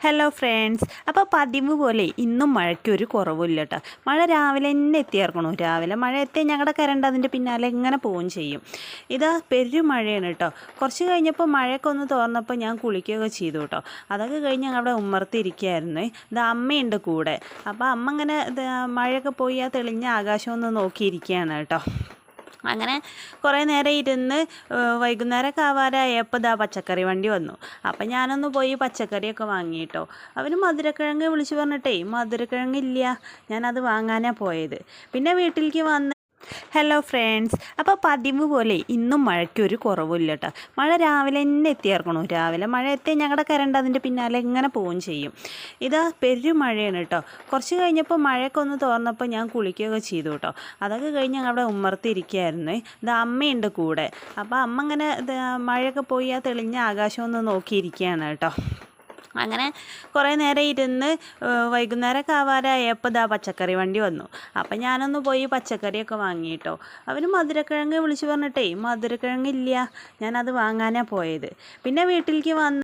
Hello friends, അപ്പോൾ പതിവ് പോലെ ഇന്നും മഴയ്ക്കൊരു കുറവില്ല കേട്ടോ. മഴ രാവിലെ തന്നെ എത്തിയേർക്കണു. രാവിലെ മഴ എത്തി ഞങ്ങളുടെ കരണ്ട് അതിൻ്റെ പിന്നാലെ എങ്ങനെ പോവുകയും ചെയ്യും. ഇതാ പെരും മഴയാണ് കേട്ടോ. കുറച്ച് കഴിഞ്ഞപ്പോൾ മഴയൊക്കെ ഒന്ന് തോർന്നപ്പോൾ ഞാൻ കുളിക്കുകയൊക്കെ ചെയ്തു കേട്ടോ. അതൊക്കെ കഴിഞ്ഞ് ഞങ്ങളുടെ ഉമ്മർത്തിരിക്കുകയായിരുന്നു. ഇത് അമ്മയുണ്ട് കൂടെ. അപ്പോൾ അമ്മ ഇങ്ങനെ മഴയൊക്കെ പോയി ആ തെളിഞ്ഞ ആകാശം ഒന്ന് നോക്കിയിരിക്കുകയാണ് കേട്ടോ. അങ്ങനെ കുറേ നേരം ഇരുന്ന് വൈകുന്നേരമൊക്കെ ആവാറായപ്പോൾ ഇതാ പച്ചക്കറി വണ്ടി വന്നു. അപ്പം ഞാനൊന്ന് പോയി പച്ചക്കറിയൊക്കെ വാങ്ങിയിട്ടോ. അവർ മധുരക്കിഴങ്ങ് വിളിച്ച് പറഞ്ഞിട്ടേ മധുരക്കിഴങ്ങില്ല, ഞാനത് വാങ്ങാനാണ് പോയത്. പിന്നെ വീട്ടിലേക്ക് വന്ന് ഹലോ ഫ്രണ്ട്സ്, അപ്പോൾ പതിവ് പോലെ ഇന്നും മഴയ്ക്കൊരു കുറവില്ല കേട്ടോ. മഴ രാവിലെ തന്നെ എത്തിയേർക്കണു. രാവിലെ മഴ എത്തി ഞങ്ങളുടെ കരണ്ട് അതിൻ്റെ പിന്നാലെ എങ്ങനെ പോവുകയും ചെയ്യും. ഇതാ പെരും മഴയാണ് കേട്ടോ. കുറച്ച് കഴിഞ്ഞപ്പോൾ മഴയൊക്കെ ഒന്ന് തോർന്നപ്പോൾ ഞാൻ കുളിക്കുകയൊക്കെ ചെയ്തു കേട്ടോ. അതൊക്കെ കഴിഞ്ഞ് ഞങ്ങളുടെ ഉമ്മർത്തിരിക്കുകയായിരുന്നു. ഇത് അമ്മയുണ്ട് കൂടെ. അപ്പോൾ അമ്മ ഇങ്ങനെ മഴയൊക്കെ പോയി ആ തെളിഞ്ഞ ആകാശം ഒന്ന് നോക്കിയിരിക്കുകയാണ് കേട്ടോ. അങ്ങനെ കുറേ നേരം ഇരുന്ന് വൈകുന്നേരമൊക്കെ ആവാറായപ്പോൾ ഇതാ പച്ചക്കറി വണ്ടി വന്നു. അപ്പം ഞാനൊന്ന് പോയി പച്ചക്കറിയൊക്കെ വാങ്ങിയിട്ടോ. അവർ മധുരക്കിഴങ്ങ് വിളിച്ച് പറഞ്ഞിട്ടേ മധുരക്കിഴങ്ങില്ല, ഞാനത് വാങ്ങാനാണ് പോയത്. പിന്നെ വീട്ടിലേക്ക് വന്ന്